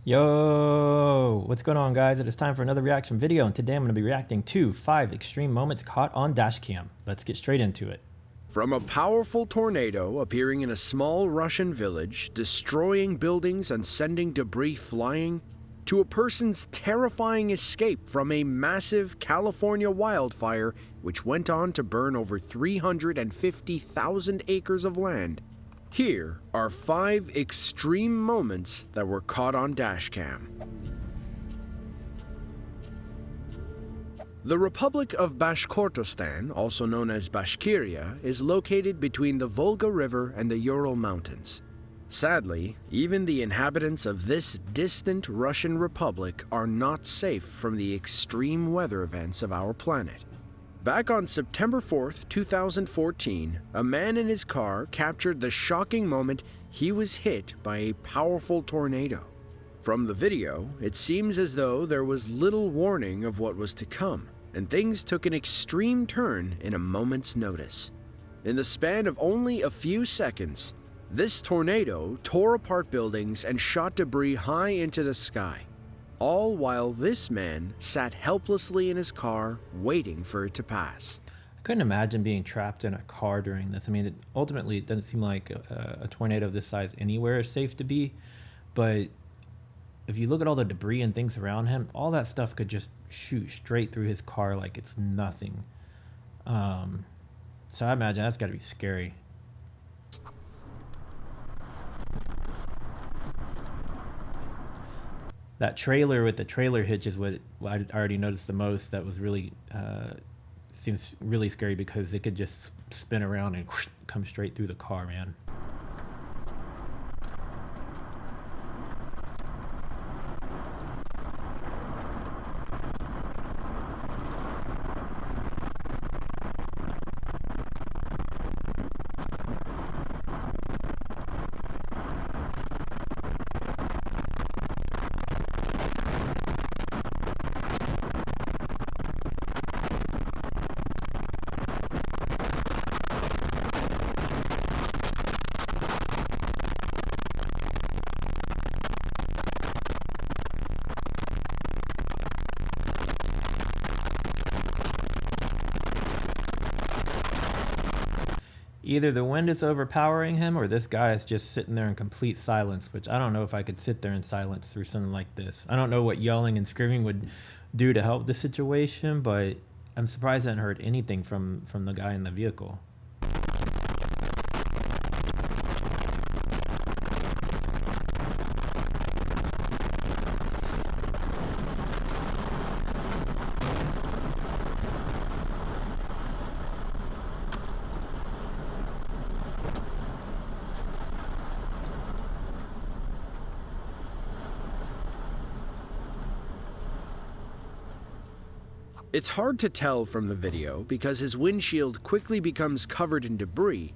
Yo, what's going on, guys? It is time for another reaction video, and today I'm going to be reacting to 5 extreme moments caught on Dashcam. Let's get straight into it. From a powerful tornado appearing in a small Russian village, destroying buildings and sending debris flying, to a person's terrifying escape from a massive California wildfire which went on to burn over 350,000 acres of land, here are 5 extreme moments that were caught on Dashcam. The Republic of Bashkortostan, also known as Bashkiria, is located between the Volga River and the Ural Mountains. Sadly, even the inhabitants of this distant Russian republic are not safe from the extreme weather events of our planet. Back on September 4th, 2014, a man in his car captured the shocking moment he was hit by a powerful tornado. From the video, it seems as though there was little warning of what was to come, and things took an extreme turn in a moment's notice. In the span of only a few seconds, this tornado tore apart buildings and shot debris high into the sky, all while this man sat helplessly in his car waiting for it to pass. I couldn't imagine being trapped in a car during this. I mean, ultimately, it doesn't seem like a tornado of this size anywhere is safe to be, but if you look at all the debris and things around him, all that stuff could just shoot straight through his car like it's nothing. So I imagine that's got to be scary. That trailer with the trailer hitch is what I already noticed the most. That was really, seems really scary because it could just spin around and whoosh, come straight through the car, man. Either the wind is overpowering him or this guy is just sitting there in complete silence, which I don't know if I could sit there in silence through something like this. I don't know what yelling and screaming would do to help the situation, but I'm surprised I hadn't heard anything from the guy in the vehicle. It's hard to tell from the video because his windshield quickly becomes covered in debris,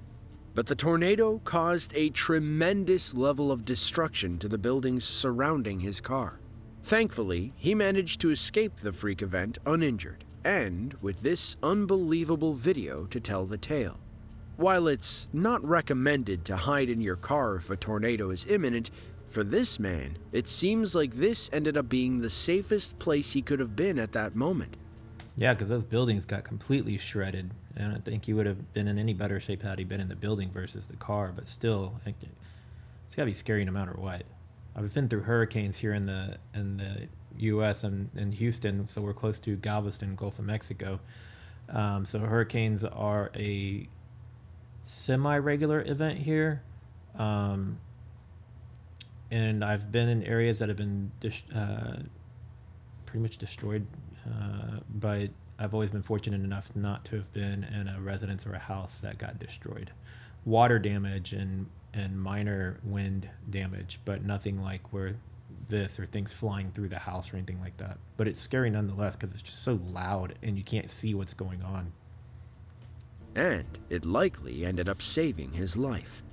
but the tornado caused a tremendous level of destruction to the buildings surrounding his car. Thankfully, he managed to escape the freak event uninjured, and with this unbelievable video to tell the tale. While it's not recommended to hide in your car if a tornado is imminent, for this man, it seems like this ended up being the safest place he could have been at that moment. Yeah, because those buildings got completely shredded, and I don't think he would have been in any better shape had he been in the building versus the car, but still, it's got to be scary no matter what. I've been through hurricanes here in the U.S. and in Houston, so we're close to Galveston, Gulf of Mexico. So hurricanes are a semi-regular event here, and I've been in areas that have been pretty much destroyed, but I've always been fortunate enough not to have been in a residence or a house that got destroyed. Water damage and minor wind damage, but nothing like where this or things flying through the house or anything like that. But it's scary nonetheless because it's just so loud and you can't see what's going on. And it likely ended up saving his life.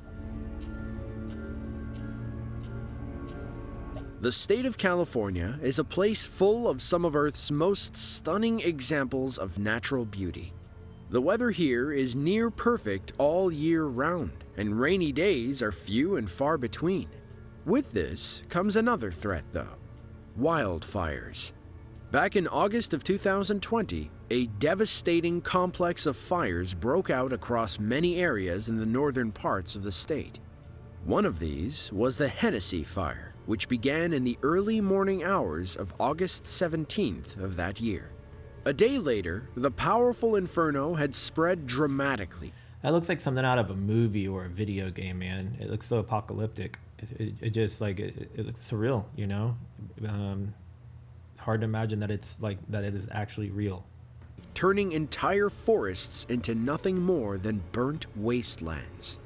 The state of California is a place full of some of Earth's most stunning examples of natural beauty. The weather here is near perfect all year round, and rainy days are few and far between. With this comes another threat, though: wildfires. Back in August of 2020, a devastating complex of fires broke out across many areas in the northern parts of the state. One of these was the Hennessy Fire, which began in the early morning hours of August 17th of that year. A day later, the powerful inferno had spread dramatically. That looks like something out of a movie or a video game, man. It looks so apocalyptic. It just like it looks surreal, you know. Hard to imagine that it's like that it is actually real. Turning entire forests into nothing more than burnt wastelands.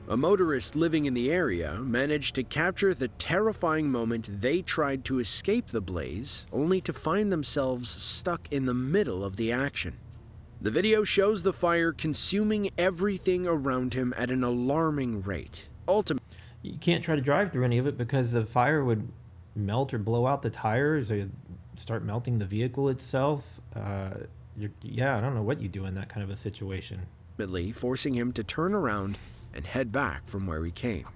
A motorist living in the area managed to capture the terrifying moment they tried to escape the blaze, only to find themselves stuck in the middle of the action. The video shows the fire consuming everything around him at an alarming rate. Ultimately, You can't try to drive through any of it because the fire would melt or blow out the tires or start melting the vehicle itself. Yeah, I don't know what you do in that kind of a situation. forcing him to turn around and head back from where he came.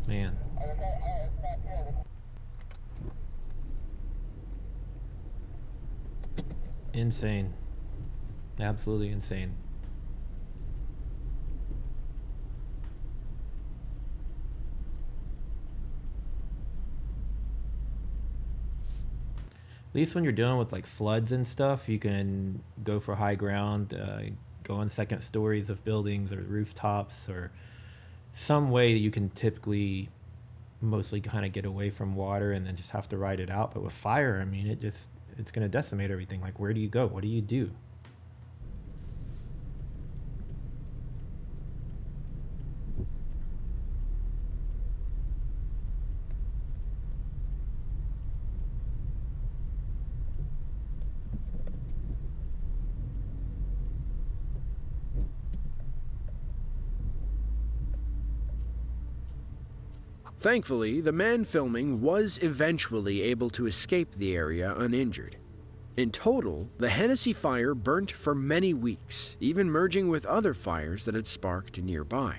Man. Insane. Absolutely insane. At least when you're dealing with like floods and stuff, you can go for high ground, go on second stories of buildings or rooftops or some way that you can typically mostly kind of get away from water and then just have to ride it out. But with fire, I mean, it's going to decimate everything. Like, where do you go? What do you do? Thankfully, the man filming was eventually able to escape the area uninjured. In total, the Hennessy Fire burnt for many weeks, even merging with other fires that had sparked nearby.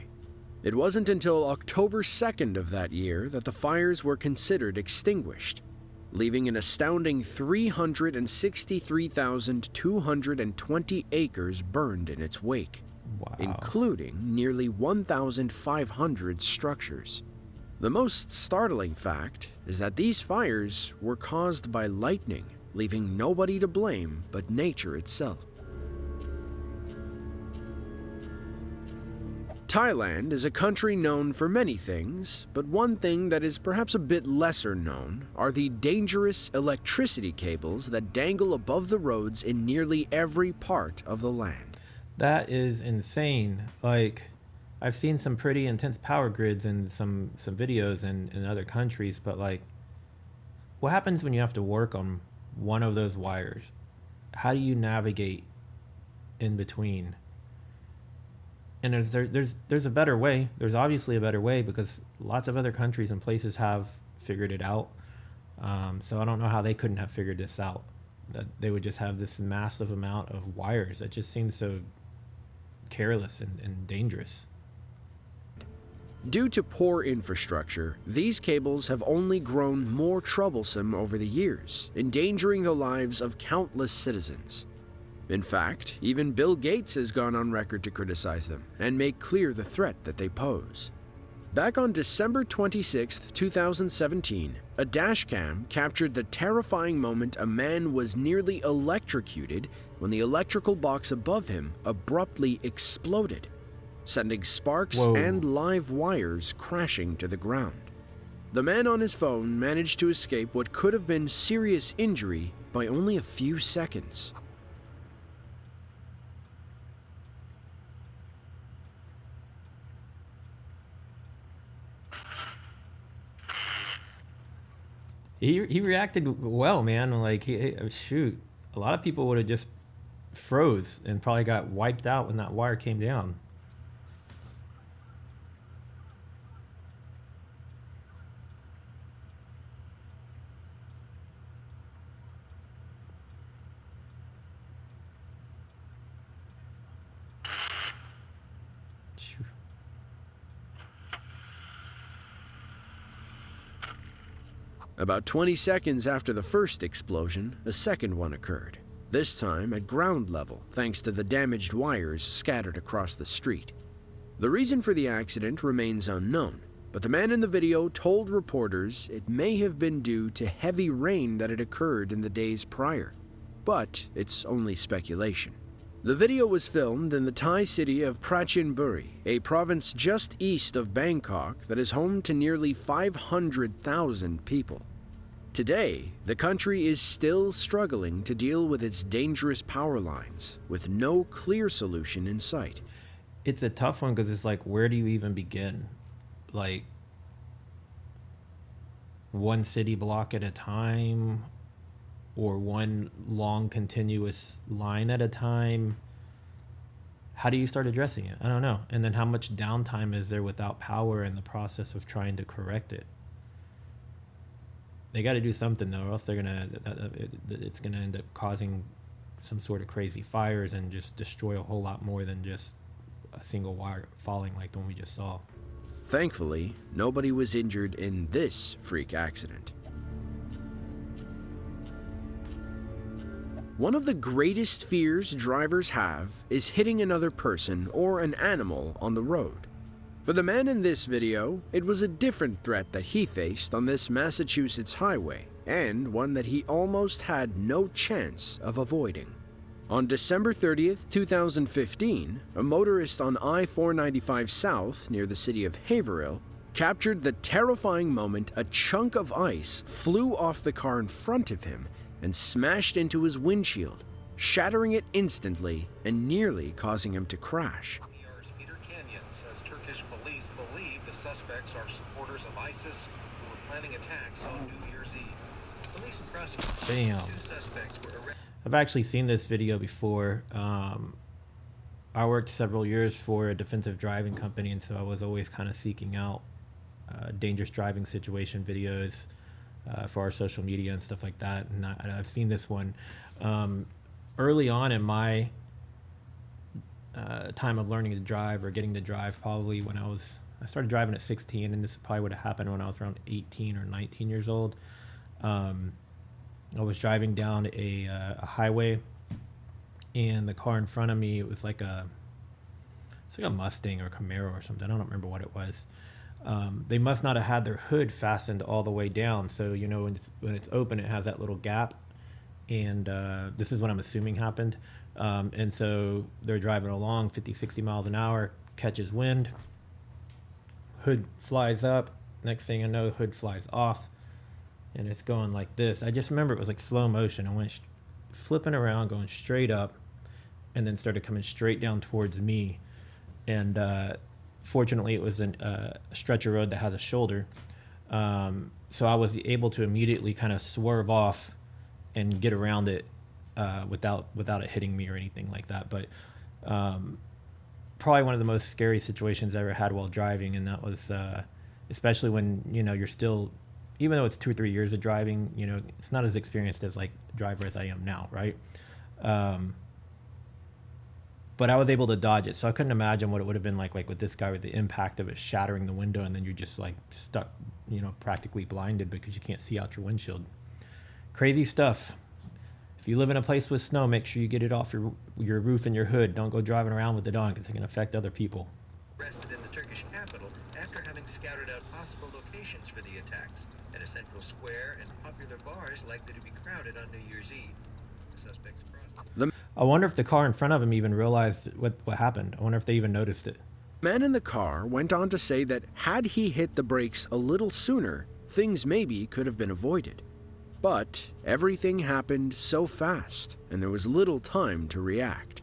It wasn't until October 2nd of that year that the fires were considered extinguished, leaving an astounding 363,220 acres burned in its wake, Wow. including nearly 1,500 structures. The most startling fact is that these fires were caused by lightning, leaving nobody to blame but nature itself. Thailand is a country known for many things, but one thing that is perhaps a bit lesser known are the dangerous electricity cables that dangle above the roads in nearly every part of the land. That is insane. Like, I've seen some pretty intense power grids in some videos in other countries, but like, what happens when you have to work on one of those wires? How do you navigate in between? And there's a better way. There's obviously a better way because lots of other countries and places have figured it out. So I don't know how they couldn't have figured this out. That they would just have this massive amount of wires. That just seems so careless and dangerous. Due to poor infrastructure, these cables have only grown more troublesome over the years, endangering the lives of countless citizens. In fact, even Bill Gates has gone on record to criticize them and make clear the threat that they pose. Back on December 26, 2017, a dashcam captured the terrifying moment a man was nearly electrocuted when the electrical box above him abruptly exploded, sending sparks and live wires crashing to the ground. The man on his phone managed to escape what could have been serious injury by only a few seconds. He reacted well, man. Like shoot, a lot of people would have just froze and probably got wiped out when that wire came down. Phew. About 20 seconds after the first explosion, a second one occurred, this time at ground level thanks to the damaged wires scattered across the street. The reason for the accident remains unknown, but the man in the video told reporters it may have been due to heavy rain that had occurred in the days prior, but it's only speculation. The video was filmed in the Thai city of Prachinburi, a province just east of Bangkok that is home to nearly 500,000 people. Today, the country is still struggling to deal with its dangerous power lines, with no clear solution in sight. It's a tough one because it's like, where do you even begin? Like, one city block at a time, or one long continuous line at a time? How do you start addressing it? I don't know. And then how much downtime is there without power in the process of trying to correct it? They got to do something though, or else they're gonna it's gonna end up causing some sort of crazy fires and just destroy a whole lot more than just a single wire falling like the one we just saw. Thankfully, nobody was injured in this freak accident. One of the greatest fears drivers have is hitting another person or an animal on the road. For the man in this video, it was a different threat that he faced on this Massachusetts highway, and one that he almost had no chance of avoiding. On December 30th, 2015, a motorist on I-495 South near the city of Haverhill captured the terrifying moment a chunk of ice flew off the car in front of him and smashed into his windshield, shattering it instantly and nearly causing him to crash. Turkish police believe the suspects are supporters of ISIS who were planning attacks on New Year's Eve. Police and prosecutors. Damn. Two suspects were arrested. I've actually seen this video before. I worked several years for a defensive driving company, and so I was always kind of seeking out dangerous driving situation videos for our social media and stuff like that. And I've seen this one early on in my time of learning to drive or getting to drive, probably when I started driving at 16, and this probably would have happened when I was around 18 or 19 years old. I was driving down a highway, and the car in front of me, it's like a Mustang or Camaro or something. I don't remember what it was. They must not have had their hood fastened all the way down. So, you know, when it's open, it has that little gap. And this is what I'm assuming happened. And so they're driving along 50, 60 miles an hour, catches wind, hood flies up. Next thing I know, hood flies off, and it's going like this. I just remember it was like slow motion. I went flipping around, going straight up, and then started coming straight down towards me. And fortunately, it was a stretch of road that has a shoulder. So I was able to immediately kind of swerve off and get around it without it hitting me or anything like that. But probably one of the most scary situations I ever had while driving, and that was especially when, you know, you're still, even though it's 2 or 3 years of driving, you know, it's not as experienced as like driver as I am now, right? But I was able to dodge it, so I couldn't imagine what it would have been like with this guy, with the impact of it shattering the window, and then you're just like stuck, you know, practically blinded because you can't see out your windshield. Crazy stuff. If you live in a place with snow, make sure you get it off your roof and your hood. Don't go driving around with it on, because it can affect other people. Arrested in the Turkish capital after having scouted out possible locations for the attacks at a central square and popular bars likely to be crowded on New Year's Eve. The suspects crossed. I wonder if the car in front of him even realized what happened. I wonder if they even noticed it. The man in the car went on to say that had he hit the brakes a little sooner, things maybe could have been avoided. But everything happened so fast, and there was little time to react.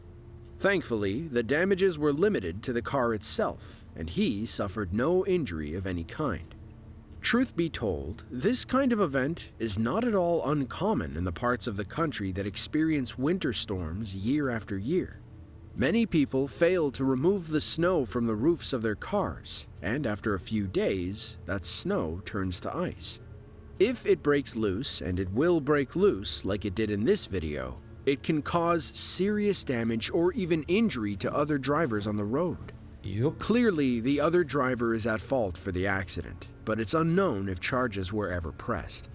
Thankfully, the damages were limited to the car itself, and he suffered no injury of any kind. Truth be told, this kind of event is not at all uncommon in the parts of the country that experience winter storms year after year. Many people fail to remove the snow from the roofs of their cars, and after a few days, that snow turns to ice. If it breaks loose, and it will break loose like it did in this video, it can cause serious damage or even injury to other drivers on the road. Yep. Clearly, the other driver is at fault for the accident, but it's unknown if charges were ever pressed.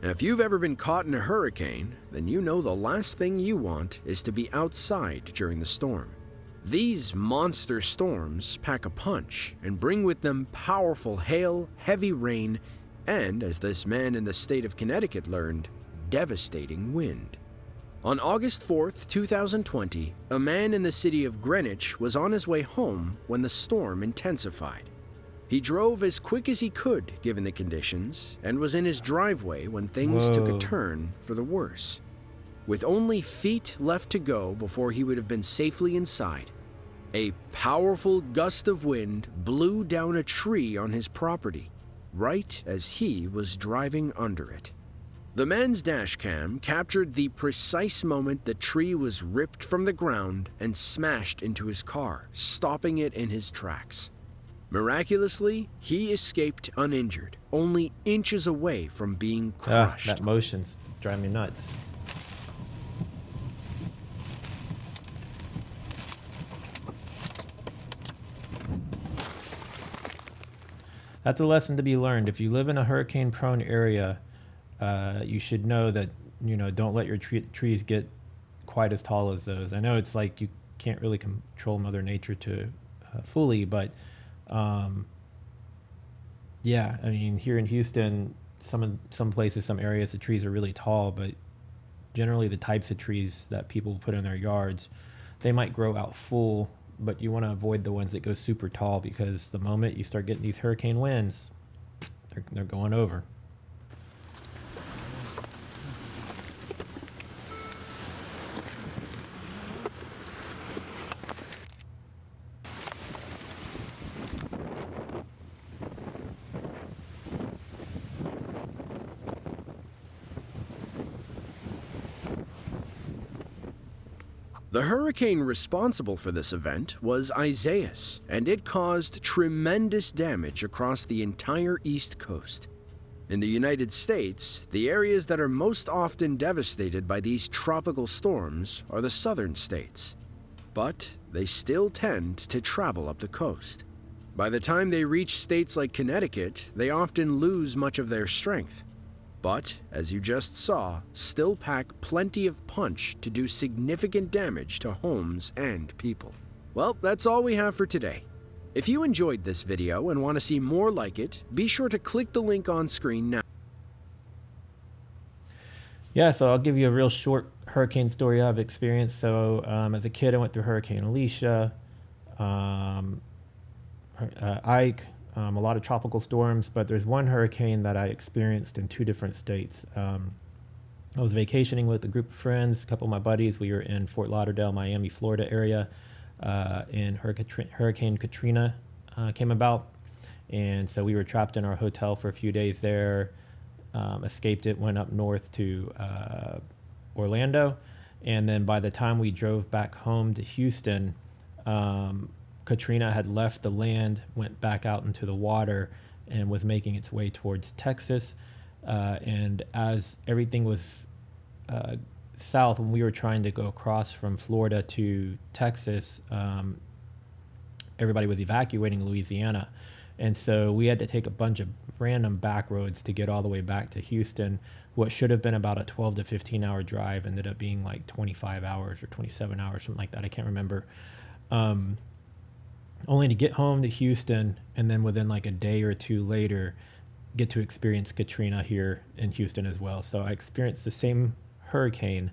Now, if you've ever been caught in a hurricane, then you know the last thing you want is to be outside during the storm. These monster storms pack a punch and bring with them powerful hail, heavy rain, and, as this man in the state of Connecticut learned, devastating wind. On August 4th, 2020, a man in the city of Greenwich was on his way home when the storm intensified. He drove as quick as he could given the conditions and was in his driveway when things took a turn for the worse. With only feet left to go before he would have been safely inside, a powerful gust of wind blew down a tree on his property, right as he was driving under it. The man's dashcam captured the precise moment the tree was ripped from the ground and smashed into his car, stopping it in his tracks. Miraculously, he escaped uninjured, only inches away from being crushed. That motion's driving me nuts. That's a lesson to be learned. If you live in a hurricane-prone area, you should know that, don't let your trees get quite as tall as those. I know it's like you can't really control Mother Nature to fully, but yeah, I mean, here in Houston, some places, some areas, the trees are really tall, but generally the types of trees that people put in their yards, they might grow out full, but you want to avoid the ones that go super tall, because the moment you start getting these hurricane winds, they're going over. The hurricane responsible for this event was Isaias, and it caused tremendous damage across the entire East Coast. In the United States, the areas that are most often devastated by these tropical storms are the southern states, but they still tend to travel up the coast. By the time they reach states like Connecticut, they often lose much of their strength, but, as you just saw, still pack plenty of punch to do significant damage to homes and people. Well, that's all we have for today. If you enjoyed this video and want to see more like it, be sure to click the link on screen now. Yeah, so I'll give you a real short hurricane story I've experienced. So as a kid, I went through Hurricane Alicia, Ike, a lot of tropical storms, but there's one hurricane that I experienced in 2 different states. I was vacationing with a group of friends, a couple of my buddies. We were in Fort Lauderdale, Miami, Florida area, and Hurricane Katrina came about. And so we were trapped in our hotel for a few days there, escaped it, went up north to Orlando. And then by the time we drove back home to Houston, Katrina had left the land, went back out into the water, and was making its way towards Texas. And as everything was south, when we were trying to go across from Florida to Texas, everybody was evacuating Louisiana. And so we had to take a bunch of random back roads to get all the way back to Houston. What should have been about a 12 to 15 hour drive ended up being like 25 hours or 27 hours, something like that. I can't remember. Only to get home to Houston, and then within like a day or 2 later, get to experience Katrina here in Houston as well. So I experienced the same hurricane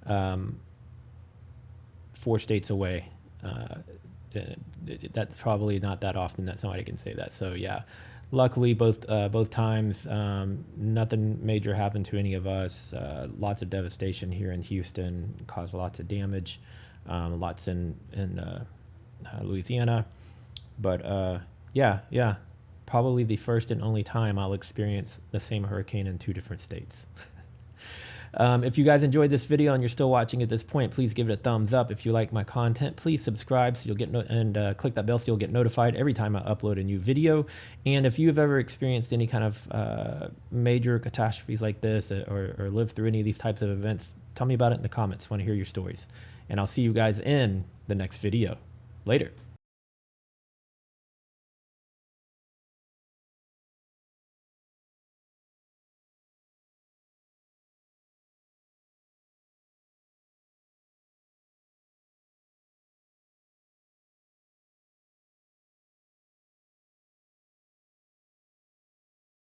4 states away. That's probably not that often that somebody can say that. So yeah, luckily both times, nothing major happened to any of us. Lots of devastation here in Houston, caused lots of damage, lots in Louisiana. But yeah, probably the first and only time I'll experience the same hurricane in 2 different states. If you guys enjoyed this video and you're still watching at this point, please give it a thumbs up. If you like my content, please subscribe so you'll get click that bell so you'll get notified every time I upload a new video. And if you've ever experienced any kind of major catastrophes like this, or lived through any of these types of events, tell me about it in the comments. I want to hear your stories. And I'll see you guys in the next video. Later.